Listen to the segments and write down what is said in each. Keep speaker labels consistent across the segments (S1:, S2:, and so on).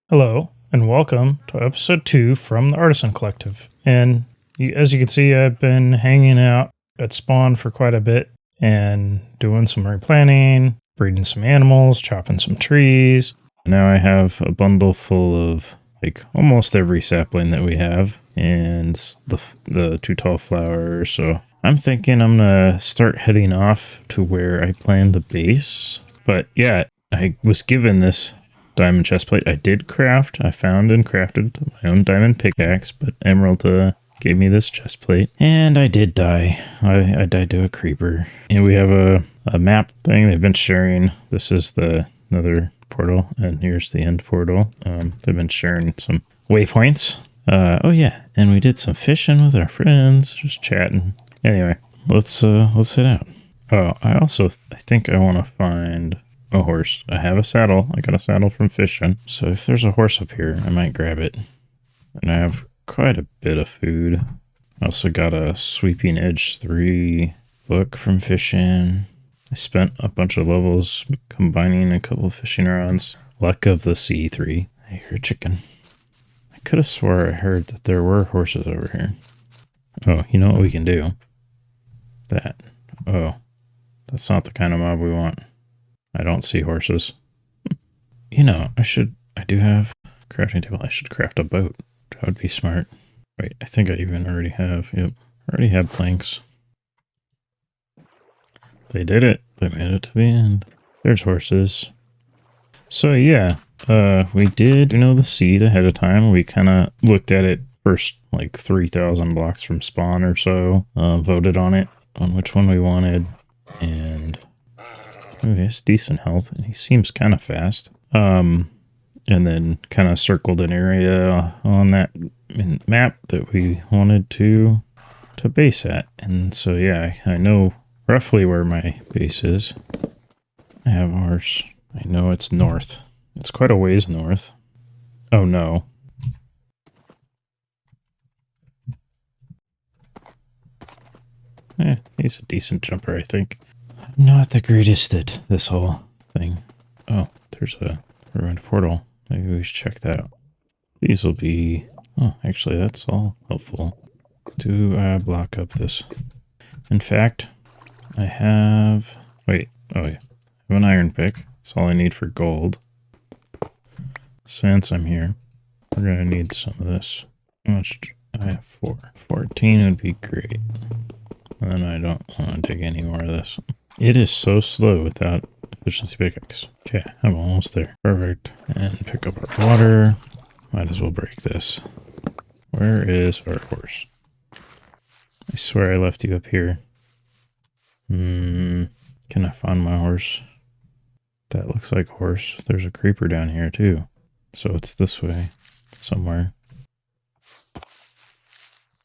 S1: Hello, and welcome to episode 2 from the Artisan Collective. And as you can see, I've been hanging out at spawn for quite a bit and doing some replanting, breeding some animals, chopping some trees. Now I have a bundle full of like almost every sapling that we have and the two tall flowers. So I'm thinking I'm gonna start heading off to where I plan to base. But yeah, I was given this diamond chestplate. I did craft. I found and crafted my own diamond pickaxe, but Emerald gave me this chestplate. And I did die. I died to a creeper. And we have a map thing they've been sharing. This is the another portal, and here's the end portal. They've been sharing some waypoints. Oh yeah, and we did some fishing with our friends, just chatting. Anyway, let's head out. Oh, I think I want to find a horse. I have a saddle. I got a saddle from fishing. So if there's a horse up here, I might grab it. And I have quite a bit of food. I also got a Sweeping Edge 3 book from fishing. I spent a bunch of levels combining a couple of fishing rods. Luck of the Sea 3. I hear a chicken. I could have swore I heard that there were horses over here. Oh, you know what we can do? That. Oh, that's not the kind of mob we want. I don't see horses. You know, I do have a crafting table. I should craft a boat. That would be smart. Wait, I think I even already have. Yep, already have planks. They did it. They made it to the end. There's horses. So yeah, we did the seed ahead of time. We kind of looked at it first, like 3,000 blocks from spawn or so. Voted on it, on which one we wanted, and he has decent health, and he seems kind of fast. And then kind of circled an area on that map that we wanted to base at. And so yeah, I know roughly where my base is. I have a horse. I know it's north. It's quite a ways north. Oh no. He's a decent jumper, I think. I'm not the greatest at this whole thing. Oh, there's a ruined portal. Maybe we should check that out. These will be... Oh, actually, that's all helpful. To block up this. In fact, I have... Wait. Oh, yeah. I have an iron pick. That's all I need for gold. Since I'm here, we're going to need some of this. How much? I have 4. 14 would be great. And then I don't want to dig any more of this. It is so slow without efficiency pickaxe. Okay, I'm almost there. Perfect. And pick up our water. Might as well break this. Where is our horse? I swear I left you up here. Can I find my horse? That looks like a horse. There's a creeper down here too. So it's this way somewhere.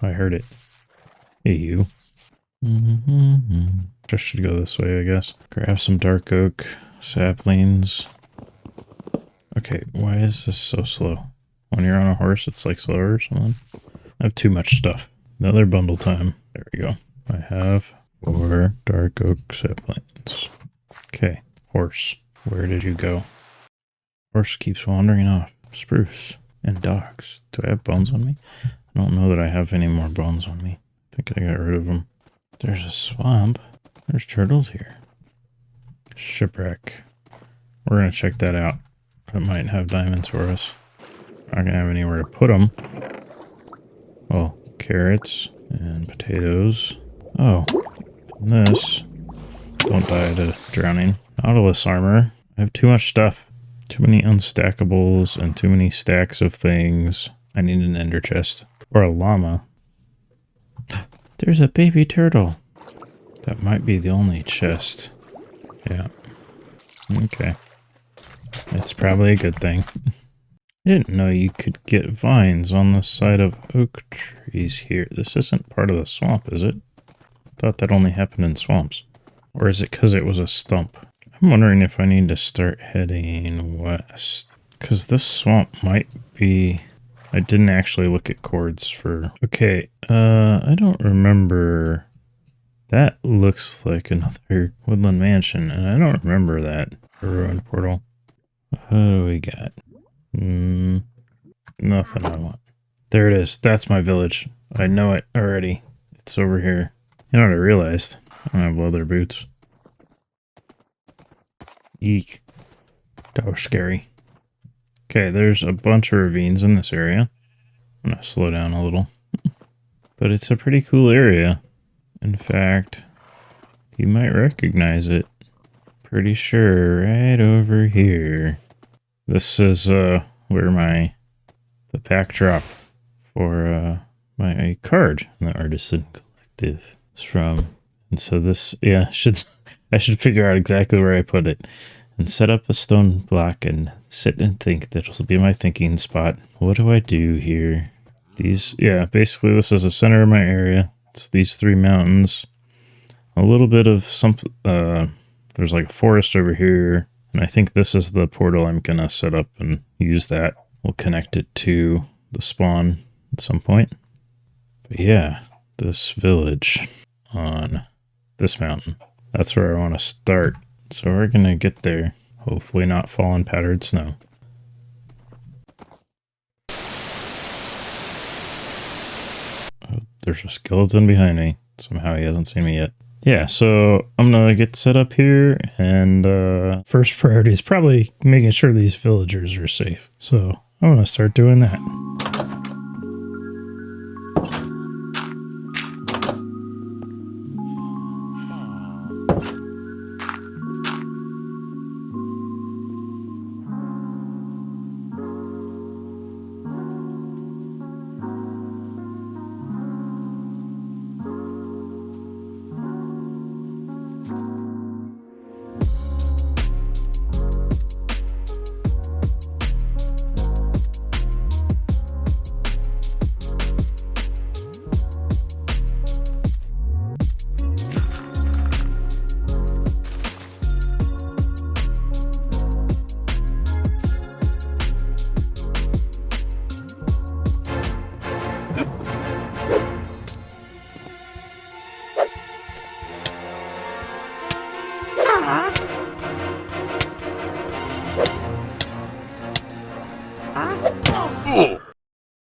S1: I heard it. Hey, you. Just should go this way, I guess. Grab some dark oak saplings. Okay, why is this so slow? When you're on a horse, it's like slower or something. I have too much stuff. Another bundle time. There we go. I have 4 dark oak saplings. Okay, horse. Where did you go? Horse keeps wandering off. Spruce and dogs. Do I have bones on me? I don't know that I have any more bones on me. I think I got rid of them. There's a swamp. There's turtles here. Shipwreck. We're going to check that out. It might have diamonds for us. Not going to have anywhere to put them. Well, carrots and potatoes. Oh, and this. Don't die to drowning. Nautilus armor. I have too much stuff. Too many unstackables and too many stacks of things. I need an ender chest. Or a llama. There's a baby turtle. That might be the only chest. Yeah. Okay. It's probably a good thing. I didn't know you could get vines on the side of oak trees here. This isn't part of the swamp, is it? I thought that only happened in swamps. Or is it because it was a stump? I'm wondering if I need to start heading west. Because this swamp might be... I didn't actually look at chords for... Okay, I don't remember... That looks like another woodland mansion, and I don't remember that. A ruined portal. What do we got? Nothing I want. There it is. That's my village. I know it already. It's over here. You know what I realized? I don't have leather boots. Eek. That was scary. Okay, there's a bunch of ravines in this area. I'm gonna slow down a little. But it's a pretty cool area. In fact, you might recognize it. Pretty sure right over here. This is where the pack drop for my card in the Artisan Collective is from. And so this, yeah, I should figure out exactly where I put it. And set up a stone block and sit and think. That'll be my thinking spot. What do I do here? These, yeah, basically this is the center of my area. It's these three mountains. A little bit of some, there's like a forest over here. And I think this is the portal I'm gonna set up and use that. We'll connect it to the spawn at some point. But yeah, this village on this mountain. That's where I want to start. So we're gonna get there. Hopefully not fall in powdered snow. Oh, there's a skeleton behind me. Somehow he hasn't seen me yet. Yeah, so I'm gonna get set up here, and first priority is probably making sure these villagers are safe. So I'm gonna start doing that.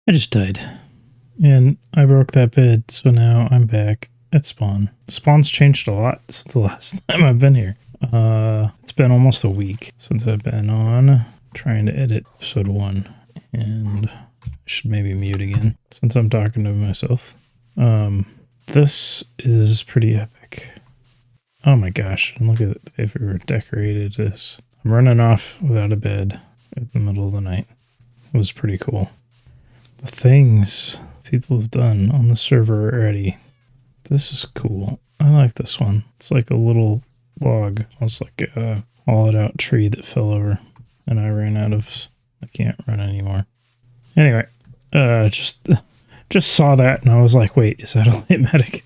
S1: I just died. And I broke that bed, so now I'm back at spawn. Spawn's changed a lot since the last time I've been here. It's been almost a week since I've been on trying to edit episode 1. And I should maybe mute again since I'm talking to myself. This is pretty epic. Oh my gosh, and look at it. They've decorated this. I'm running off without a bed in the middle of the night. It was pretty cool. The things people have done on the server already. This is cool. I like this one. It's like a little log. It's like a hollowed out tree that fell over. And I ran out of... I can't run anymore. Anyway, just saw that and I was like, wait, is that a Lightmatic?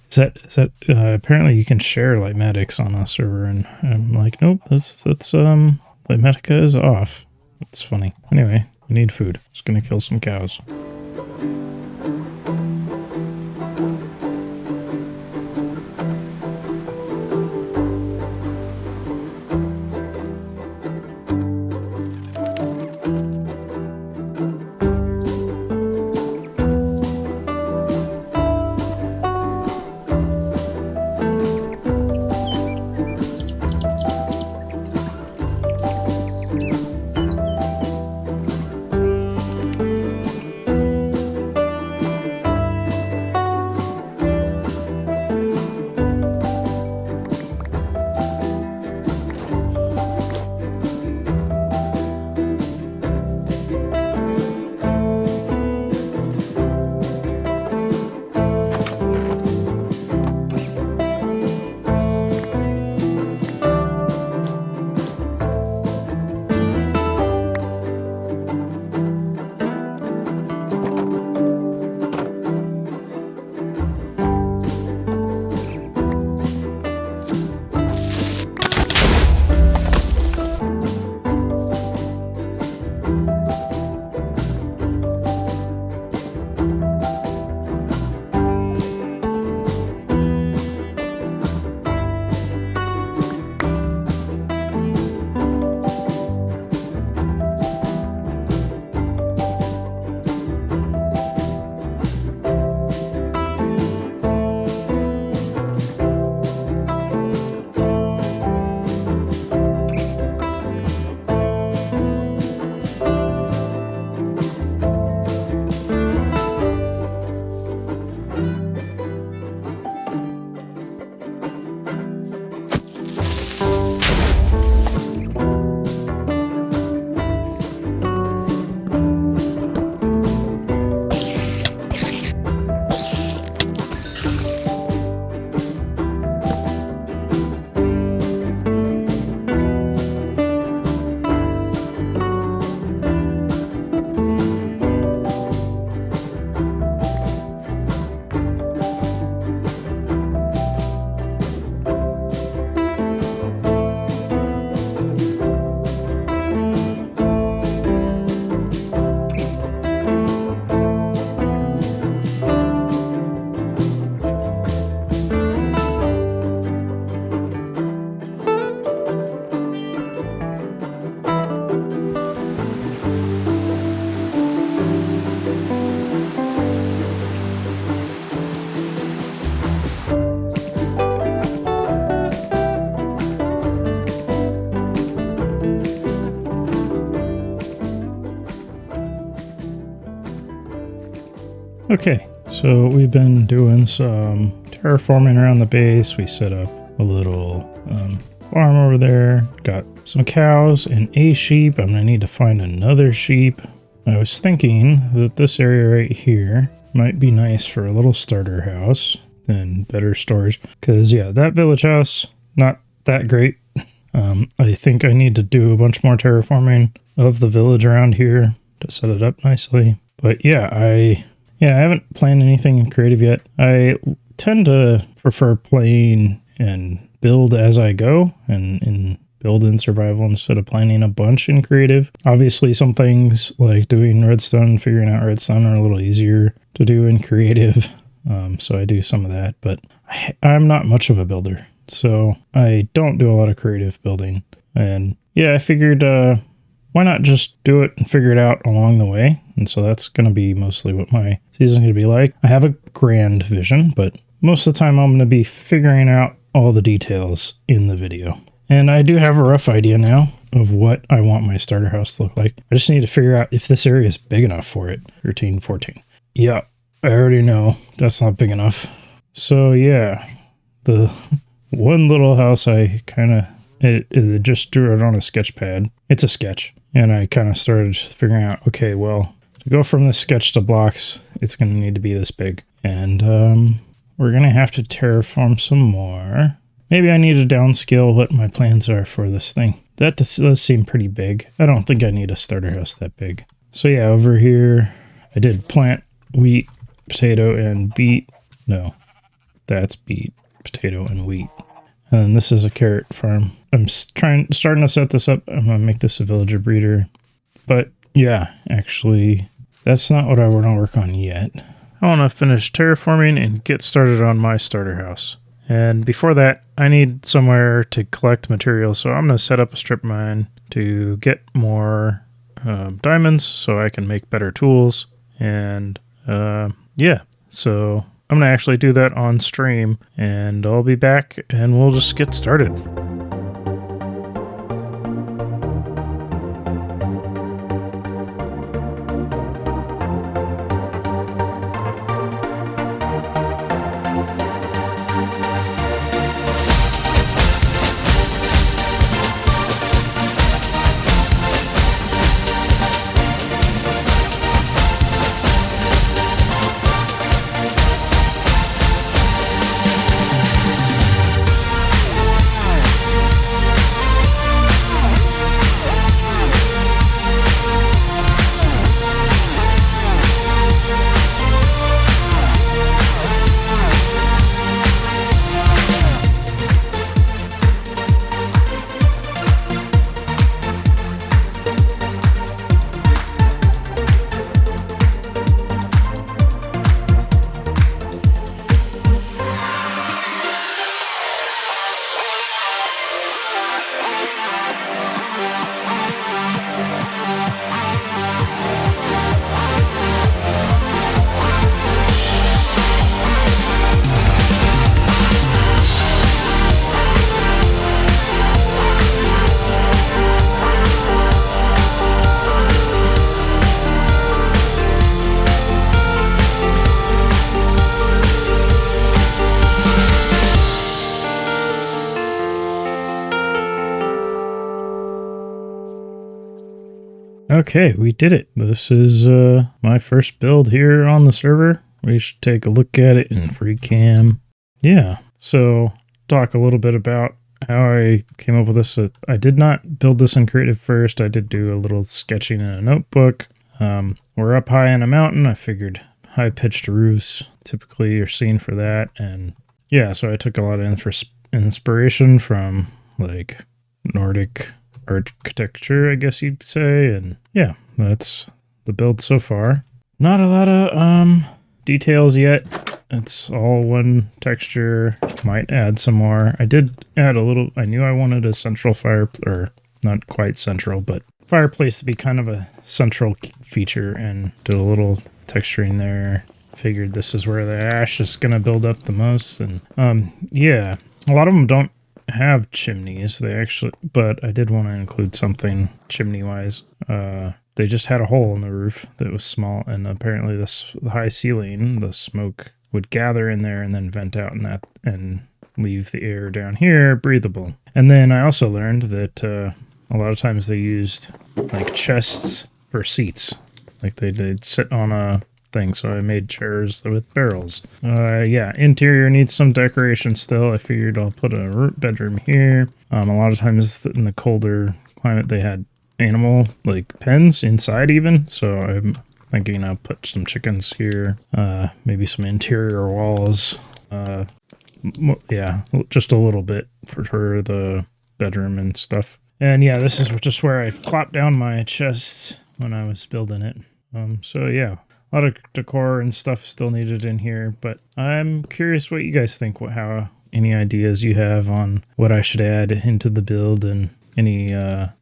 S1: Is that apparently you can share Lightmatics on a server, and I'm like, nope, that's Lightmatica is off. That's funny. Anyway, I need food. I was gonna kill some cows. Okay, so we've been doing some terraforming around the base. We set up a little farm over there. Got some cows and a sheep. I'm gonna need to find another sheep. I was thinking that this area right here might be nice for a little starter house and better storage. Because yeah, that village house, not that great. I think I need to do a bunch more terraforming of the village around here to set it up nicely. But yeah, I haven't planned anything creative yet. I tend to prefer playing and build as I go and build in survival instead of planning a bunch in creative. Obviously, some things like doing redstone, figuring out redstone are a little easier to do in creative. So I do some of that, but I'm not much of a builder. So I don't do a lot of creative building. And yeah, I figured why not just do it and figure it out along the way? And so that's going to be mostly what my season's going to be like. I have a grand vision, but most of the time I'm going to be figuring out all the details in the video. And I do have a rough idea now of what I want my starter house to look like. I just need to figure out if this area is big enough for it. 13, 14. Yeah, I already know that's not big enough. So yeah, the one little house I kind of, it just drew it on a sketch pad. It's a sketch. And I kind of started figuring out, okay, well, to go from this sketch to blocks, it's going to need to be this big. And we're going to have to terraform some more. Maybe I need to downscale what my plans are for this thing. That does seem pretty big. I don't think I need a starter house that big. So yeah, over here, I did plant wheat, potato, and beet. No, that's beet, potato, and wheat. And this is a carrot farm. I'm starting to set this up. I'm going to make this a villager breeder. But yeah, actually, that's not what I want to work on yet. I want to finish terraforming and get started on my starter house. And before that, I need somewhere to collect materials. So I'm going to set up a strip mine to get more diamonds so I can make better tools. And yeah, so I'm going to actually do that on stream. And I'll be back and we'll just get started. Okay, we did it. This is my first build here on the server. We should take a look at it in free cam. Yeah, so talk a little bit about how I came up with this. I did not build this in creative first. I did do a little sketching in a notebook. We're up high in a mountain. I figured high-pitched roofs typically are seen for that. And yeah, so I took a lot of inspiration from like Nordic architecture, I guess you'd say. And yeah, that's the build so far. Not a lot of details yet. It's all one texture. Might add some more. I did add a little. I knew I wanted a central fire, or not quite central, but fireplace to be kind of a central feature, and did a little texturing there. Figured this is where the ash is gonna build up the most. And yeah, a lot of them don't have chimneys. They actually, but I did want to include something chimney wise. they just had a hole in the roof that was small, and apparently the high ceiling, the smoke would gather in there and then vent out in that and leave the air down here breathable. And then I also learned that a lot of times they used like chests for seats, like they'd sit on a thing. So I made chairs with barrels. Yeah, interior needs some decoration still. I figured I'll put a bedroom here. A lot of times in the colder climate they had animal like pens inside even, so I'm thinking I'll put some chickens here, maybe some interior walls, yeah, just a little bit for the bedroom and stuff. And yeah, this is just where I plopped down my chests when I was building it. So yeah, a lot of decor and stuff still needed in here, but I'm curious what you guys think, how any ideas you have on what I should add into the build, and any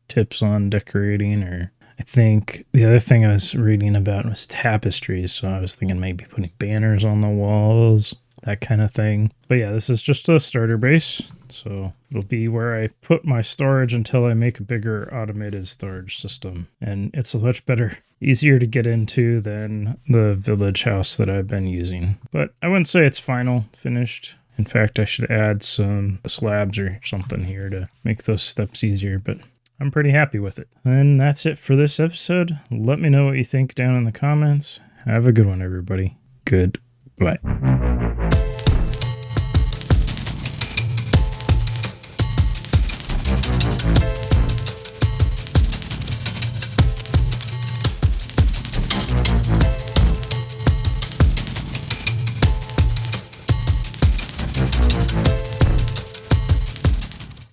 S1: tips on decorating. Or I think the other thing I was reading about was tapestries, so I was thinking maybe putting banners on the walls, that kind of thing. But yeah, this is just a starter base, so it'll be where I put my storage until I make a bigger automated storage system. And it's a much better, easier to get into than the village house that I've been using. But I wouldn't say it's finished. In fact, I should add some slabs or something here to make those steps easier, but I'm pretty happy with it. And that's it for this episode. Let me know what you think down in the comments. Have a good one, everybody. Goodbye.